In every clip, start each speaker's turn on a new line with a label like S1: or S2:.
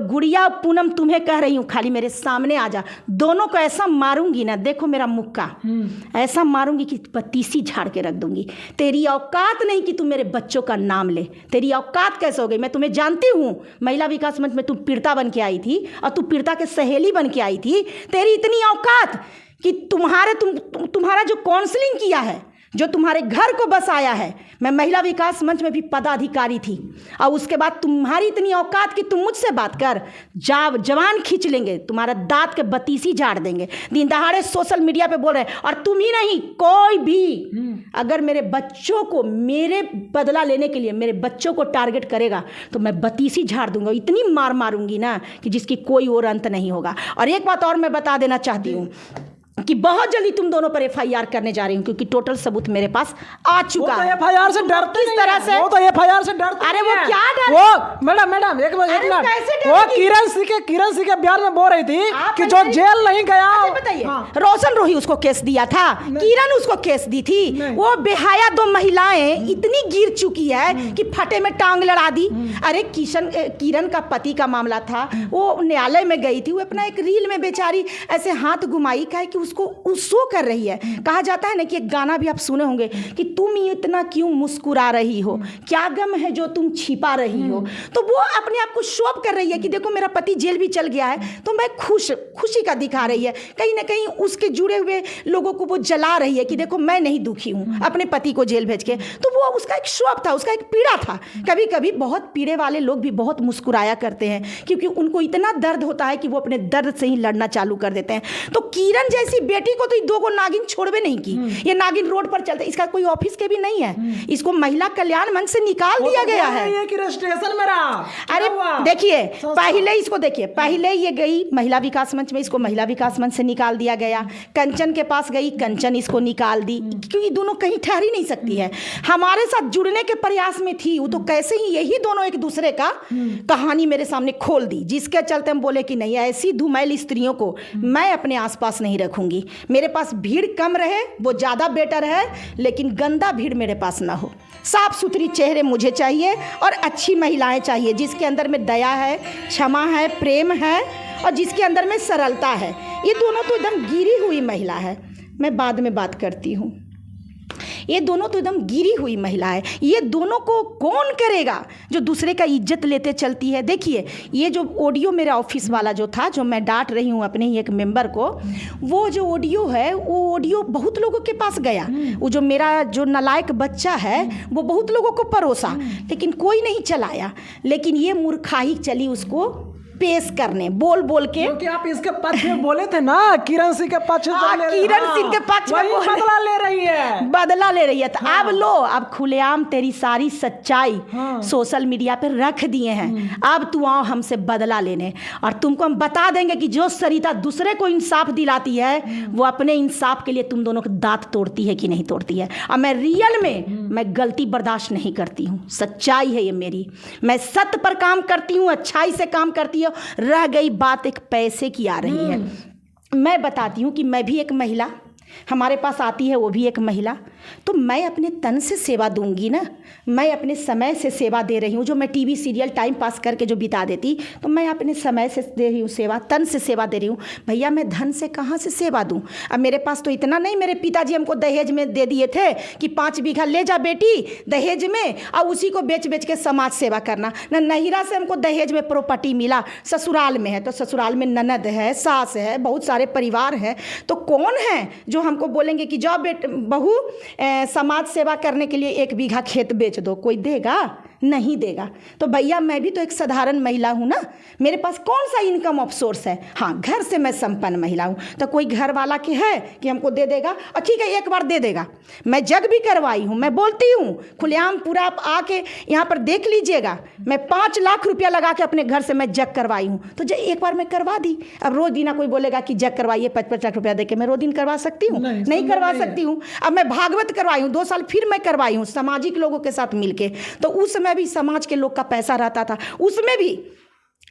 S1: गुड़िया पूनम तुम्हें कह रही हूँ, खाली मेरे सामने आ जा, दोनों को ऐसा मारूंगी ना, देखो मेरा मुक्का ऐसा मारूंगी कि पतीसी झाड़ के रख दूंगी। तेरी औकात नहीं कि तुम मेरे बच्चों का नाम ले। तेरी औकात कैसे हो गई? मैं तुम्हें जानती हूँ, महिला विकास मंच में तुम पीड़िता बन के आई थी और तू पीड़िता के सहेली बन के आई थी। तेरी इतनी औकात कि तुम्हारा जो काउंसलिंग किया है, जो तुम्हारे घर को बसाया है, मैं महिला विकास मंच में भी पदाधिकारी थी, और उसके बाद तुम्हारी इतनी औकात कि तुम मुझसे बात कर, जवान खींच लेंगे, तुम्हारा दांत के बतीसी झाड़ देंगे। दिन दहाड़े सोशल मीडिया पे बोल रहे हैं, और तुम ही नहीं, कोई भी अगर मेरे बच्चों को, मेरे बदला लेने के लिए मेरे बच्चों को टारगेट करेगा तो मैं बतीसी झाड़ दूंगा। इतनी मार मारूंगी ना कि जिसकी कोई और अंत नहीं होगा। और एक बात और मैं बता देना चाहती हूँ कि बहुत जल्दी तुम दोनों पर एफआईआर करने जा रही हूँ, क्योंकि टोटल सबूत मेरे पास आ चुका है।
S2: एफआईआर से डरते
S1: किस तरह से?
S2: वो तो एफआईआर से डरते।
S1: अरे वो क्या डर?
S2: वो मैडम एक मिनट, वो किरण सिंह के बयान में बोल रही थी कि जो जेल नहीं गया।
S1: बताइए, रोशन रोही उसको केस दिया था, किरण उसको केस दी थी। वो बेहाया दो महिलाएं इतनी गिर चुकी है कि फटे में टांग लड़ा दी। अरे किरण का पति का मामला था, वो न्यायालय में गई थी, वो अपना एक रील में बेचारी ऐसे हाथ घुमाई, कहा कि उसको शो कर रही है। कहा जाता है ना कि एक गाना भी आप सुने होंगे कि तुम इतना क्यों मुस्कुरा रही हो, क्या गम है जो तुम छिपा रही हो। तो वो अपने आप को शो कर रही है कि देखो मेरा पति जेल भी चल गया है तो मैं खुशी का दिखा रही है। कहीं ना कहीं उसके जुड़े हुए लोगों को वो जला रही है कि देखो मैं नहीं दुखी हूँ अपने पति को जेल भेज के। तो वो उसका एक शो था, उसका एक पीड़ा था। कभी कभी बहुत पीड़े वाले लोग भी बहुत मुस्कुराया करते हैं, क्योंकि उनको इतना दर्द होता है कि वो अपने दर्द से ही लड़ना चालू कर देते हैं। तो किरण जैसी बेटी को तो ये दो को नागिन छोड़वे नहीं की। ये नागिन रोड पर चलते, इसका कोई ऑफिस के भी नहीं है, इसको महिला कल्याण मंच से निकाल दिया गया है।
S2: ये कि रजिस्ट्रेशन मेरा,
S1: अरे देखिए, पहले इसको देखिए, पहले ये गई महिला विकास मंच में, इसको महिला विकास मंच से निकाल दिया गया। कंचन के पास गई, कंचन इसको निकाल दी, क्योंकि दोनों कहीं ठहर ही नहीं सकती है। हमारे साथ जुड़ने के प्रयास में थी वो, तो कैसे ही यही दोनों एक दूसरे का कहानी मेरे सामने खोल दी, जिसके चलते हम बोले कि नहीं, ऐसी धुमैल स्त्रियों को मैं अपने आसपास नहीं रखूंगी। मेरे पास भीड़ कम रहे वो ज़्यादा बेटर है, लेकिन गंदा भीड़ मेरे पास ना हो। साफ सुथरी चेहरे मुझे चाहिए और अच्छी महिलाएं चाहिए, जिसके अंदर में दया है, क्षमा है, प्रेम है, और जिसके अंदर में सरलता है। ये दोनों तो एकदम गिरी हुई महिला है, मैं बाद में बात करती हूँ। ये दोनों तो एकदम गिरी हुई महिला है। ये दोनों को कौन करेगा जो दूसरे का इज्जत लेते चलती है। देखिए, ये जो ऑडियो मेरा ऑफिस वाला जो था, जो मैं डांट रही हूँ अपने ही एक मेंबर को, वो जो ऑडियो है, वो ऑडियो बहुत लोगों के पास गया। वो जो मेरा जो नालायक बच्चा है वो बहुत लोगों को परोसा, लेकिन कोई नहीं चलाया। लेकिन ये मूर्खाई चली उसको पेश करने, बोल के,
S2: क्योंकि आप इसके पक्ष में बोले थे ना, किरण सिंह के पक्ष में,
S1: किरण सिंह के पक्ष में
S2: बदला ले रही है,
S1: बदला ले रही है। तो अब लो, अब खुलेआम तेरी सारी सच्चाई सोशल मीडिया पे रख दिए हैं। अब तू आओ हमसे बदला लेने, और तुमको हम बता देंगे कि जो सरिता दूसरे को इंसाफ दिलाती है वो अपने इंसाफ के लिए तुम दोनों के दांत तोड़ती है कि नहीं तोड़ती है। और मैं रियल में मैं गलती बर्दाश्त नहीं करती हूँ, सच्चाई है ये मेरी, मैं सत्य पर काम करती हूँ, अच्छाई से काम करती हूँ। रह गई बात एक पैसे की आ रही है, मैं बताती हूँ कि मैं भी एक महिला, हमारे पास आती है वो भी एक महिला, तो मैं अपने तन से सेवा दूंगी ना, मैं अपने समय से सेवा दे रही हूँ। जो मैं टीवी सीरियल टाइम पास करके जो बिता देती, तो मैं अपने समय से दे रही हूँ सेवा, तन से सेवा दे रही हूँ। भैया मैं धन से कहाँ से सेवा दूँ? अब मेरे पास तो इतना नहीं, मेरे पिताजी हमको दहेज में दे दिए थे कि 5 बीघा ले जा बेटी दहेज में, और उसी को बेच के समाज सेवा करना। न नहिरा से हमको दहेज में प्रॉपर्टी मिला, ससुराल में है तो ससुराल में ननद है, सास है, बहुत सारे परिवार है। तो कौन है जो हमको बोलेंगे कि जाओ बहू समाज सेवा करने के लिए 1 बीघा खेत बेच दो? कोई देगा? नहीं देगा। तो भैया मैं भी तो एक साधारण महिला हूँ ना, मेरे पास कौन सा इनकम ऑफ सोर्स है? हाँ, घर से मैं संपन्न महिला हूँ। तो कोई घर वाला के है कि हमको दे देगा? और ठीक है, एक बार दे देगा। मैं जग भी करवाई हूँ, मैं बोलती हूँ खुलेआम, पूरा आप आके यहाँ पर देख लीजिएगा। मैं 5 लाख रुपया लगा के अपने घर से मैं जग करवाई हूँ, तो एक बार मैं करवा दी। अब रोज दिन कोई बोलेगा कि जग करवाइए 5-5 लाख रुपया दे के, मैं रोज दिन करवा सकती हूँ? नहीं करवा सकती हूँ। अब मैं भागवत करवाई हूँ, 2 साल फिर मैं करवाई हूँ सामाजिक लोगों के साथ मिलके, तो उस समय भी समाज के लोग का पैसा रहता था, उसमें भी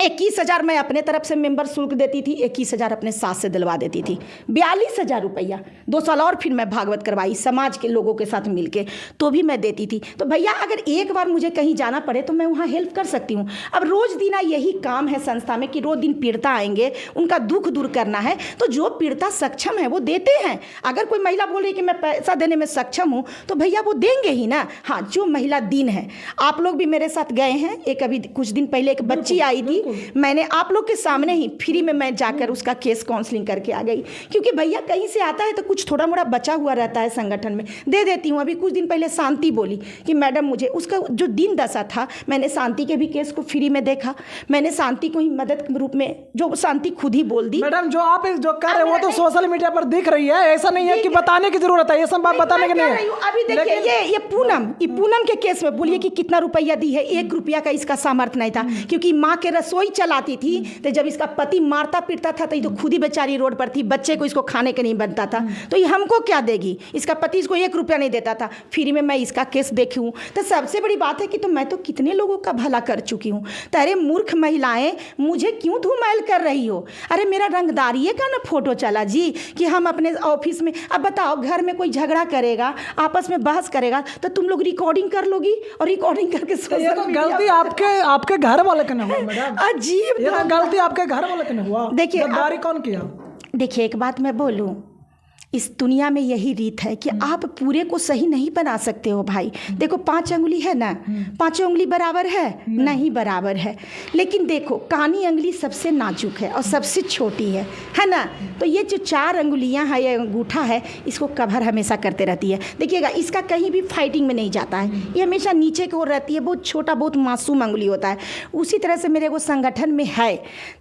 S1: 21,000 मैं अपने तरफ से मेंबर शुल्क देती थी, 21,000 अपने सास से दिलवा देती थी। 42,000 रुपया 2 साल और फिर मैं भागवत करवाई समाज के लोगों के साथ मिलके, तो भी मैं देती थी। तो भैया अगर एक बार मुझे कहीं जाना पड़े तो मैं वहाँ हेल्प कर सकती हूँ। अब रोज़ दिन यही काम है संस्था में कि रोज़ दिन पीड़िता आएंगे, उनका दुख दूर करना है, तो जो पीड़िता सक्षम है वो देते हैं। अगर कोई महिला बोल रही कि मैं पैसा देने में सक्षम हूँ तो भैया वो देंगे ही ना। हाँ, जो महिला दिन है, आप लोग भी मेरे साथ गए हैं। एक अभी कुछ दिन पहले एक बच्ची आई थी, मैंने आप लोग के सामने ही फ्री में मैं जाकर उसका केस काउंसलिंग करके आ गई, क्योंकि भैया कहीं से आता है तो कुछ थोड़ा मोड़ा बचा हुआ रहता है संगठन में, दे देती हूँ। अभी कुछ दिन पहले शांति बोली कि मैडम मुझे उसका जो दिन दशा था, मैंने शांति के भी केस को फ्री में देखा, मैंने शांति को ही मदद के रूप में, जो शांति खुद ही बोल दी।
S2: मैडम जो आप जो कर रहे हो वो तो सोशल मीडिया पर दिख रही है, ऐसा नहीं है कि बताने की जरूरत है, ये सब बात बताने की नहीं है।
S1: अभी देखिए ये पूनम के केस में बोलिए कि कितना रुपया दी है, 1 रुपया का इसका सामर्थ्य नहीं था, क्योंकि माँ के रसोई चलाती थी। तो जब इसका पति मारता पीटता था तो ये तो खुद ही बेचारी रोड पर थी, बच्चे को इसको खाने के नहीं बनता था, तो ये हमको क्या देगी? इसका पति इसको 1 रुपया नहीं देता था, फ्री में मैं इसका केस देखी हूँ। तो सबसे बड़ी बात है कि तो मैं तो कितने लोगों का भला कर चुकी हूँ। तो अरे मूर्ख महिलाएं, मुझे क्यों धूमैल कर रही हो? अरे मेरा रंगदारिये का ना फोटो चला जी कि हम अपने ऑफिस में, अब बताओ घर में कोई झगड़ा करेगा, आपस में बहस करेगा, तो तुम लोग रिकॉर्डिंग कर लोगी और रिकॉर्डिंग करके सोशल मीडिया।
S2: गलती आपके घर वाले का नहीं हुआ मैडम,
S1: अजीब
S2: ये गलती आपके घर वाले का नहीं हुआ।
S1: देखिए
S2: गद्दारी कौन किया?
S1: देखिए एक बात मैं बोलूं, इस दुनिया में यही रीत है कि आप पूरे को सही नहीं बना सकते हो भाई। देखो 5 अंगुली है ना, 5 अंगुली बराबर है? नहीं बराबर है। लेकिन देखो कानी अंगुली सबसे नाजुक है और सबसे छोटी है ना। तो ये जो 4 अंगुलियां है, ये अंगूठा है, इसको कवर हमेशा करते रहती है। देखिएगा इसका कहीं भी फाइटिंग में नहीं जाता है, ये हमेशा नीचे की ओर रहती है, बहुत छोटा बहुत मासूम अंगुली होता है। उसी तरह से मेरे को संगठन में है,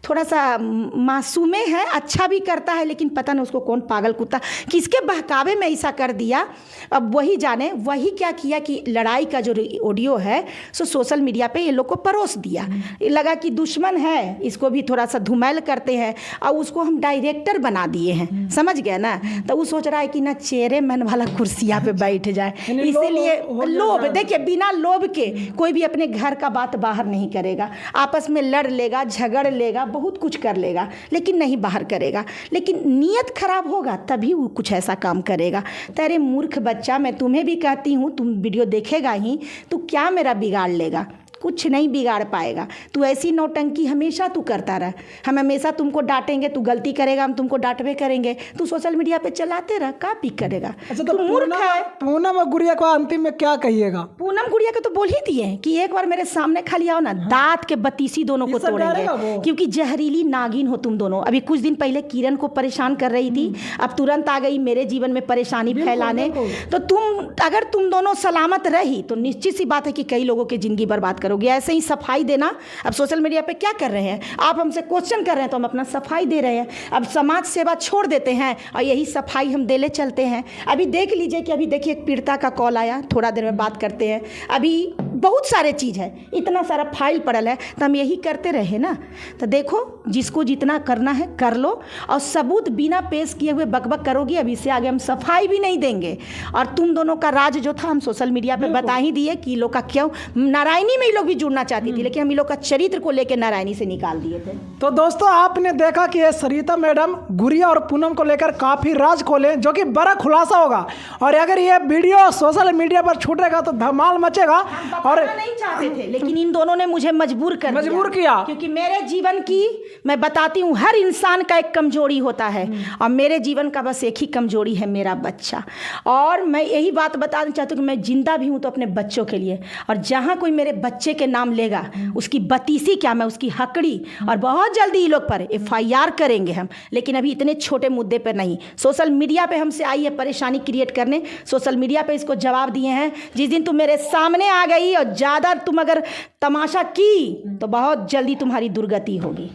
S1: थोड़ा सा मासूमे है, अच्छा भी करता है, लेकिन पता नहीं उसको कौन पागल कुत्ता किसके बहकावे में ऐसा कर दिया, अब वही जाने। वही क्या किया कि लड़ाई का जो ऑडियो है सो सोशल मीडिया पे ये लोग को परोस दिया। लगा कि दुश्मन है, इसको भी थोड़ा सा धुमैल करते हैं, और उसको हम डायरेक्टर बना दिए हैं, समझ गया ना। तो वो सोच रहा है कि ना चेहरे मन वाला कुर्सिया पे बैठ जाए, इसीलिए लोभ। देखिए बिना लोभ के कोई भी अपने घर का बात बाहर नहीं करेगा, आपस में लड़ लेगा, झगड़ लेगा, बहुत कुछ कर लेगा, लेकिन नहीं बाहर करेगा। लेकिन नीयत खराब होगा तभी वो कुछ ऐसा काम करेगा। तेरे मूर्ख बच्चा, मैं तुम्हें भी कहती हूँ, तुम वीडियो देखेगा ही, तू क्या मेरा बिगाड़ लेगा? कुछ नहीं बिगाड़ पाएगा। तू ऐसी नौटंकी हमेशा तू करता रह, हम हमेशा तुमको डांटेंगे, तू गलती करेगा हम तुमको डांटवे करेंगे, तू सोशल मीडिया पे चलाते रह, का पिक करेगा?
S2: अच्छा तो मूर्ख है। पूनम और गुड़िया को अंतिम में क्या कहिएगा?
S1: पूनम गुड़िया को तो बोल ही दिए कि एक बार मेरे सामने खाली आओ ना, दांत के बतीसी दोनों को तोड़ेंगे, क्योंकि जहरीली नागिन हो तुम दोनों। अभी कुछ दिन पहले किरण को परेशान कर रही थी, अब तुरंत आ गई मेरे जीवन में परेशानी फैलाने। तो अगर तुम दोनों सलामत रही तो निश्चित सी बात है कि कई लोगों की जिंदगी बर्बाद करोगे। ऐसे ही सफाई देना, अब सोशल मीडिया पे क्या कर रहे हैं आप, हमसे क्वेश्चन कर रहे हैं तो हम अपना सफाई दे रहे हैं। अब समाज सेवा छोड़ देते हैं और यही सफाई हम देले चलते हैं। अभी देख लीजिए कि अभी देखिए एक पीड़िता का कॉल आया, थोड़ा देर में बात करते हैं। अभी बहुत सारे चीज़ है, इतना सारा फाइल पड़ल है, तो हम यही करते रहे ना। तो देखो जिसको जितना करना है कर लो, और सबूत बिना पेश किए हुए बकबक करोगी, अब इससे आगे हम सफाई भी नहीं देंगे। और तुम दोनों का राज जो था हम सोशल मीडिया पे बता ही दिए कि लोग का क्यों नारायणी में ही लोग भी जुड़ना चाहती थी, लेकिन हम लोग का चरित्र को लेकर नारायणी से निकाल दिए थे।
S2: तो दोस्तों आपने देखा कि ये सरिता मैडम गुड़िया और पूनम को लेकर काफी राज खोले, जो कि बड़ा खुलासा होगा। और अगर ये वीडियो सोशल मीडिया पर छूटेगा तो धमाल मचेगा। और
S1: नहीं चाहते थे, लेकिन इन दोनों ने मुझे मजबूर किया, क्योंकि मेरे जीवन की मैं बताती हूँ, हर इंसान का एक कमजोरी होता है, और मेरे जीवन का बस एक ही कमजोरी है, मेरा बच्चा। और मैं यही बात बताना चाहती हूँ कि मैं जिंदा भी हूँ तो अपने बच्चों के लिए, और जहाँ कोई मेरे बच्चे के नाम लेगा उसकी बतीसी क्या, मैं उसकी हकड़ी, और बहुत जल्दी ये लोग पर FIR करेंगे हम। लेकिन अभी इतने छोटे मुद्दे पर नहीं, सोशल मीडिया पे हमसे आई है परेशानी क्रिएट करने, सोशल मीडिया पे इसको जवाब दिए हैं। जिस दिन तुम मेरे सामने आ गई और ज़्यादा तुम अगर तमाशा की तो बहुत जल्दी तुम्हारी दुर्गति होगी।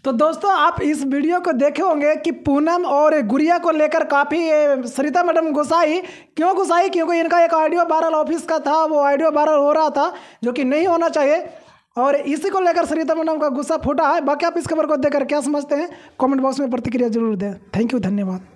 S2: तो दोस्तों आप इस वीडियो को देखे होंगे कि पूनम और गुड़िया को लेकर काफ़ी सरिता मैडम गुस्साई। क्यों गुस्साई? क्योंकि इनका एक ऑडियो वायरल ऑफिस का था, वो ऑडियो वायरल हो रहा था, जो कि नहीं होना चाहिए, और इसी को लेकर सरिता मैडम का गुस्सा फूटा है। बाकी आप इस खबर को देखकर क्या समझते हैं, कमेंट बॉक्स में प्रतिक्रिया जरूर दें। थैंक यू, धन्यवाद।